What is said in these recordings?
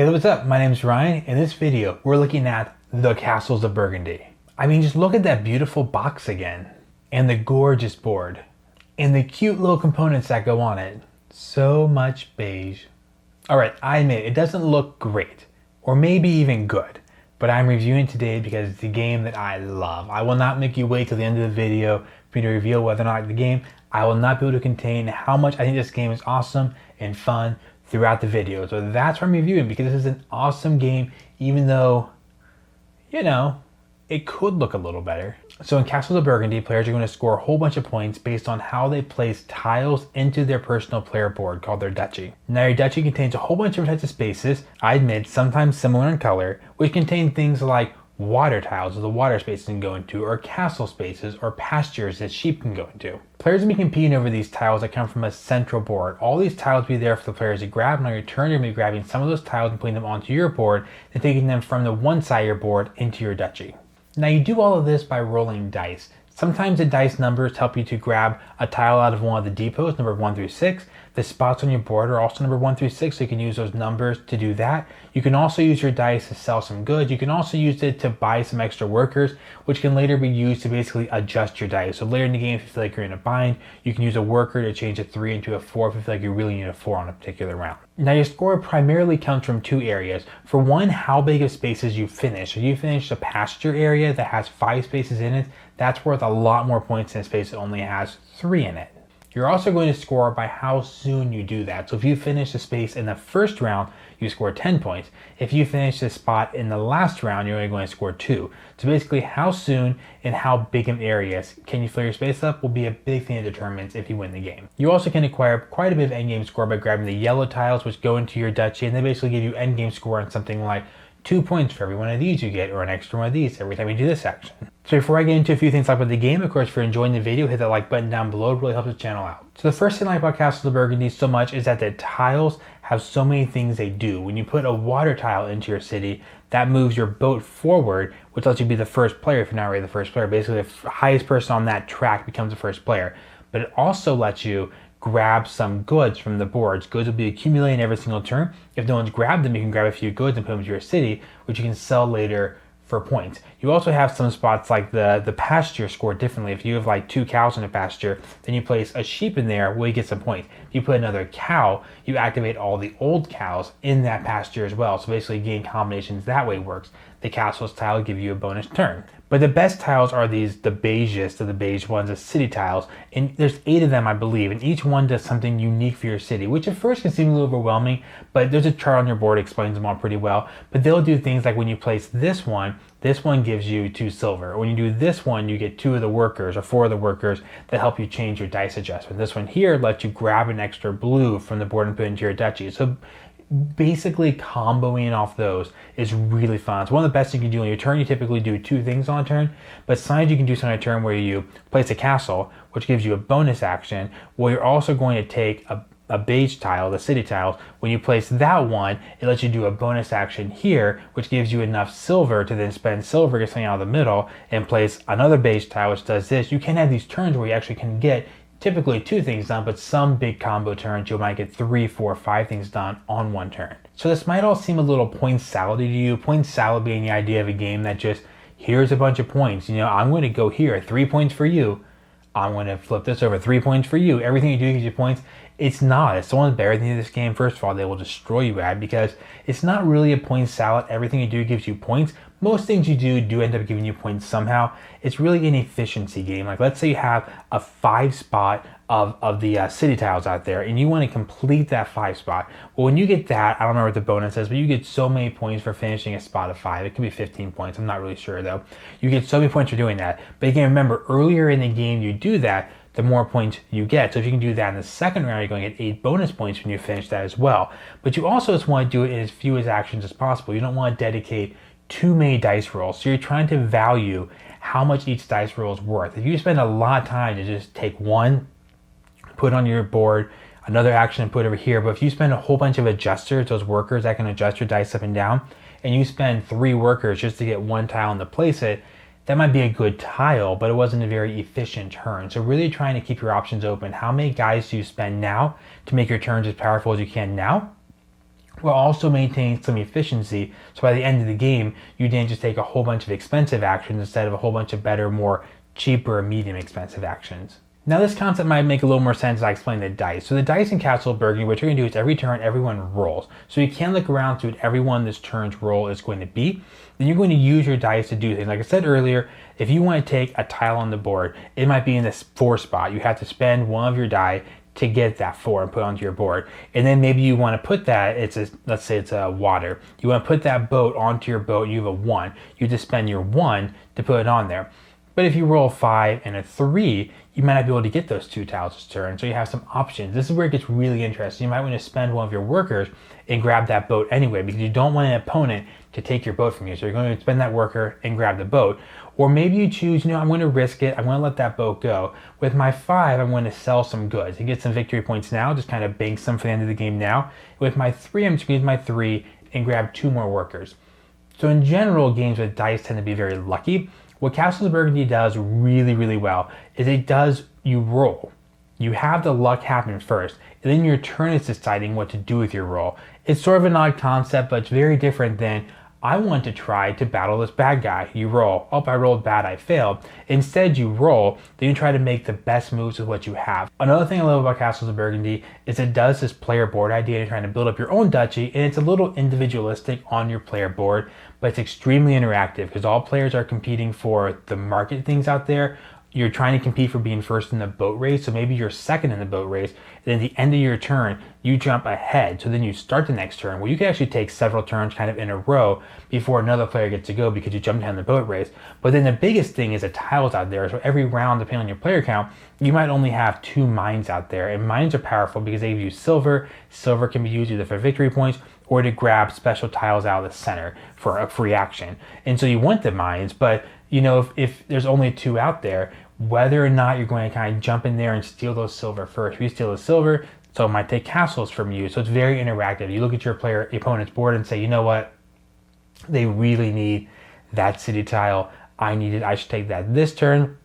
Hey, what's up? My name is Ryan. In this video, we're looking at the Castles of Burgundy. I mean, just look at that beautiful box again, and the gorgeous board, and the cute little components that go on it. So much beige. All right, I admit it doesn't look great, or maybe even good, but I'm reviewing today because it's a game that I love. I will not make you wait till the end of the video for me to reveal whether or not I like the game. I will not be able to contain how much I think this game is awesome and fun throughout the video. So that's what I'm reviewing, because this is an awesome game, even though, it could look a little better. So in Castles of Burgundy, players are going to score a whole bunch of points based on how they place tiles into their personal player board called their duchy. Now your duchy contains a whole bunch of types of spaces, I admit sometimes similar in color, which contain things like water tiles that the water spaces can go into, or castle spaces, or pastures that sheep can go into. Players will be competing over these tiles that come from a central board. All these tiles will be there for the players to grab, and on your turn you're going to be grabbing some of those tiles and putting them onto your board and taking them from the one side of your board into your duchy. Now you do all of this by rolling dice. Sometimes the dice numbers help you to grab a tile out of one of the depots, number 1 through 6. The spots on your board are also number 1 through 6, so you can use those numbers to do that. You can also use your dice to sell some goods. You can also use it to buy some extra workers, which can later be used to basically adjust your dice. So later in the game, if you feel like you're in a bind, you can use a worker to change a 3 into a 4 if you feel like you really need a 4 on a particular round. Now your score primarily comes from 2 areas. For one, how big of spaces you finish. So you finish a pasture area that has 5 spaces in it, that's worth a lot more points than a space that only has 3 in it. You're also going to score by how soon you do that. So if you finish the space in the first round, you score 10 points. If you finish the spot in the last round, you're only going to score 2. So basically, how soon and how big an area can you fill your space up will be a big thing that determines if you win the game. You also can acquire quite a bit of endgame score by grabbing the yellow tiles, which go into your duchy, and they basically give you endgame score on something like 2 points for every one of these you get, or an extra one of these every time you do this action. So before I get into a few things like about the game, of course, if you're enjoying the video, hit that like button down below. It really helps the channel out. So the first thing I like about Castles of Burgundy so much is that the tiles have so many things they do. When you put a water tile into your city, that moves your boat forward, which lets you be the first player if you're not already the first player. Basically, the highest person on that track becomes the first player. But it also lets you grab some goods from the boards. Goods will be accumulating every single turn. If no one's grabbed them, you can grab a few goods and put them to your city, which you can sell later for points. You also have some spots like the pasture score differently. If you have like 2 cows in a pasture, then you place a sheep in there, well, you get some points. If you put another cow, you activate all the old cows in that pasture as well. So basically game combinations that way works. The castles tile give you a bonus turn. But the best tiles are the beigest of the beige ones, the city tiles. And there's 8 of them, I believe, and each one does something unique for your city, which at first can seem a little overwhelming, but there's a chart on your board that explains them all pretty well. But they'll do things like when you place this one gives you 2 silver. When you do this one, you get 2 of the workers or 4 of the workers that help you change your dice adjustment. This one here lets you grab an extra blue from the board and put it into your duchy. So basically comboing off those is really fun. It's one of the best you can do on your turn. You typically do 2 things on a turn, but sometimes you can do something on a turn where you place a castle, which gives you a bonus action. Well, you're also going to take a beige tile, the city tiles. When you place that one, it lets you do a bonus action here, which gives you enough silver to then spend silver, get something out of the middle, and place another beige tile, which does this. You can have these turns where you actually can get typically 2 things done, but some big combo turns you might get 3, 4, 5 things done on one turn. So this might all seem a little point salad to you. Point salad being the idea of a game that just, here's a bunch of points. I'm going to go here, 3 points for you. I'm going to flip this over, 3 points for you. Everything you do gives you points. It's not. It's the one better than this game. First of all, they will destroy you at, because it's not really a point salad. Everything you do gives you points. Most things you do end up giving you points somehow. It's really an efficiency game. Like, let's say you have a 5 spot of the city tiles out there, and you want to complete that 5 spot. Well, when you get that, I don't remember what the bonus is, but you get so many points for finishing a spot of 5. It could be 15 points. I'm not really sure though. You get so many points for doing that. But again, remember, earlier in the game you do that, the more points you get. So if you can do that in the second round, you're going to get 8 bonus points when you finish that as well. But you also just want to do it in as few actions as possible. You don't want to dedicate too many dice rolls. So you're trying to value how much each dice roll is worth. If you spend a lot of time to just take one, put on your board, another action and put over here, but if you spend a whole bunch of adjusters, those workers that can adjust your dice up and down, and you spend 3 workers just to get 1 tile and to place it, that might be a good tile, but it wasn't a very efficient turn. So really trying to keep your options open. How many guys do you spend now to make your turns as powerful as you can now? while also maintaining some efficiency. So by the end of the game, you didn't just take a whole bunch of expensive actions instead of a whole bunch of better, more cheaper, medium expensive actions. Now this concept might make a little more sense as I explain the dice. So the dice in Castle of Burgundy, what you're going to do is every turn, everyone rolls. So you can look around to what everyone this turn's roll is going to be. Then you're going to use your dice to do things. Like I said earlier, if you want to take a tile on the board, it might be in this 4 spot. You have to spend one of your die to get that 4 and put it onto your board. And then maybe you want to put that, let's say it's a water. You want to put that boat onto your boat, you have a 1. You just spend your 1 to put it on there. But if you roll a 5 and a 3, you might not be able to get those 2 tiles this turn, so you have some options. This is where it gets really interesting. You might want to spend one of your workers and grab that boat anyway, because you don't want an opponent to take your boat from you. So you're going to spend that worker and grab the boat. Or maybe you choose, I'm going to risk it. I'm going to let that boat go. With my 5, I'm going to sell some goods and get some victory points now, just kind of bank some for the end of the game now. With my 3, I'm just going to use my 3 and grab 2 more workers. So in general, games with dice tend to be very lucky. What Castles of Burgundy does really, really well is you roll. You have the luck happen first, and then your turn is deciding what to do with your roll. It's sort of an odd concept, but it's very different than, I want to try to battle this bad guy. You roll. Oh, I rolled bad, I failed. Instead, you roll, then you try to make the best moves with what you have. Another thing I love about Castles of Burgundy is it does this player board idea and trying to build up your own duchy, and it's a little individualistic on your player board, but it's extremely interactive because all players are competing for the market things out there. You're trying to compete for being first in the boat race, so maybe you're second in the boat race, and then at the end of your turn, you jump ahead, so then you start the next turn. Well, you can actually take several turns kind of in a row before another player gets to go because you jumped ahead in the boat race. But then the biggest thing is the tiles out there, so every round, depending on your player count, you might only have 2 mines out there, and mines are powerful because they give you silver. Silver can be used either for victory points or to grab special tiles out of the center for a free action. And so you want the mines, but if there's only 2 out there, whether or not you're going to kind of jump in there and steal those silver first. If you steal the silver, so it might take castles from you. So it's very interactive. You look at your opponent's board and say, you know what? They really need that city tile. I need it. I should take that this turn.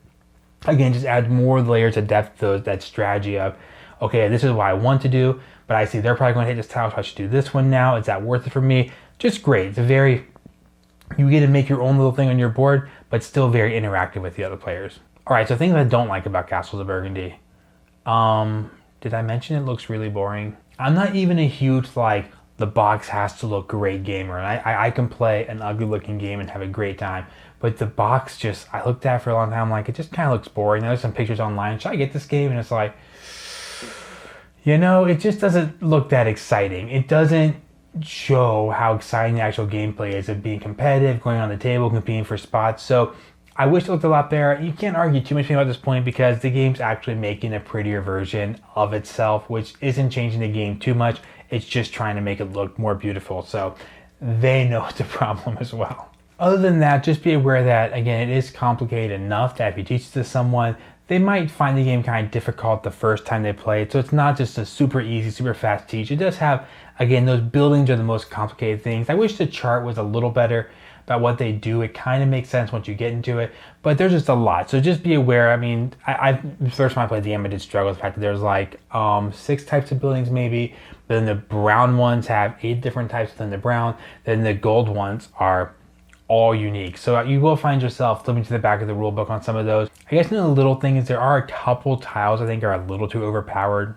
Again, just add more layers of depth to that strategy of, okay, this is what I want to do, but I see they're probably going to hit this tile, so I should do this one now. Is that worth it for me? Just great. You get to make your own little thing on your board, but still very interactive with the other players. All right, so things I don't like about Castles of Burgundy. Did I mention it looks really boring? I'm not even a huge, the box has to look great gamer. And I can play an ugly looking game and have a great time. But the box I looked at it for a long time, it just kind of looks boring. There's some pictures online. Should I get this game? And it's it just doesn't look that exciting. It doesn't show how exciting the actual gameplay is of being competitive, going on the table, competing for spots. So I wish it looked a lot better. You can't argue too much about this point because the game's actually making a prettier version of itself, which isn't changing the game too much. It's just trying to make it look more beautiful. So they know it's a problem as well. Other than that, just be aware that, again, it is complicated enough that if you teach it to someone, they might find the game kind of difficult the first time they play it. So it's not just a super easy, super fast teach. It does have, again, those buildings are the most complicated things. I wish the chart was a little better about what they do. It kind of makes sense once you get into it, but there's just a lot. So just be aware. I mean, I first time I played the game, I did struggle with the fact that there's 6 types of buildings maybe. Then the brown ones have 8 different types within the brown. Then the gold ones are all unique. So you will find yourself flipping to the back of the rule book on some of those. I guess another little thing is there are a couple tiles I think are a little too overpowered.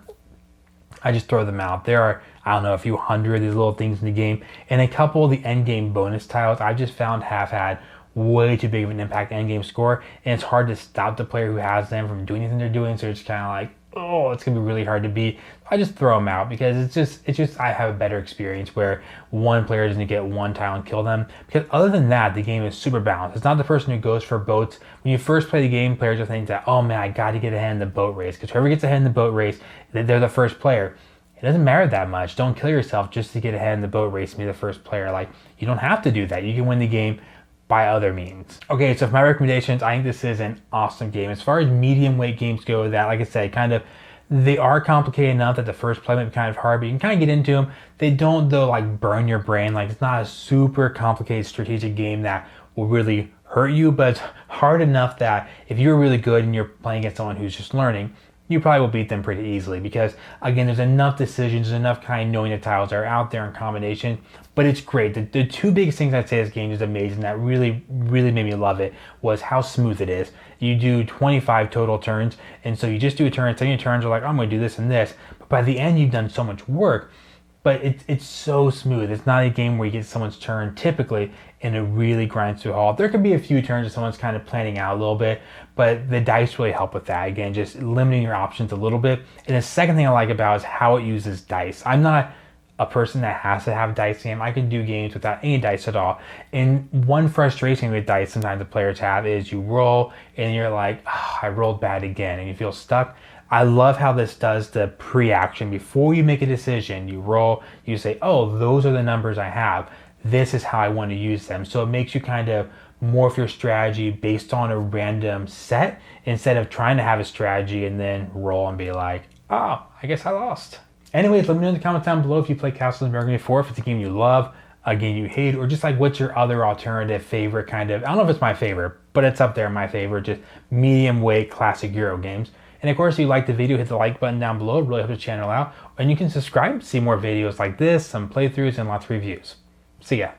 I just throw them out. There are, I don't know, a few hundred of these little things in the game. And a couple of the end game bonus tiles I've just found have had way too big of an impact end game score. And it's hard to stop the player who has them from doing anything they're doing. So it's kind of oh, it's going to be really hard to beat. I just throw them out because it's just I have a better experience where one player doesn't get one tile and kill them. Because other than that, the game is super balanced. It's not the person who goes for boats. When you first play the game, players will think that, oh man, I got to get ahead in the boat race. Because whoever gets ahead in the boat race, they're the first player. It doesn't matter that much. Don't kill yourself just to get ahead in the boat race and be the first player. You don't have to do that. You can win the game by other means. Okay, so for my recommendations, I think this is an awesome game. As far as medium weight games go, that, like I said, they are complicated enough that the first play might be kind of hard, but you can kind of get into them. They don't, though, burn your brain. It's not a super complicated strategic game that will really hurt you, but it's hard enough that if you're really good and you're playing against someone who's just learning, you probably will beat them pretty easily because, again, there's enough decisions, there's enough kind of knowing the tiles that are out there in combination. But it's great. The two biggest things I'd say this game is amazing that really, really made me love it was how smooth it is. You do 25 total turns, and so you just do a turn, 10 turns are like, oh, I'm going to do this and this. But by the end, you've done so much work. But it's so smooth. It's not a game where you get someone's turn typically and it really grinds to a halt. There could be a few turns where someone's kind of planning out a little bit, but the dice really help with that. Again, just limiting your options a little bit. And the second thing I like about is how it uses dice. I'm not a person that has to have dice game. I can do games without any dice at all. And one frustration with dice sometimes the players have is you roll and you're like, oh, I rolled bad again, and you feel stuck. I love how this does the pre-action. Before you make a decision, you roll, you say, oh, those are the numbers I have. This is how I want to use them. So it makes you kind of morph your strategy based on a random set instead of trying to have a strategy and then roll and be like, oh, I guess I lost. Anyways, let me know in the comments down below if you play Castles of Burgundy before, if it's a game you love, a game you hate, or just like what's your other alternative favorite kind of, I don't know if it's my favorite, but it's up there in my favorite, just medium weight classic Euro games. And of course, if you like the video, hit the like button down below. It really helps the channel out. And you can subscribe to see more videos like this, some playthroughs, and lots of reviews. See ya.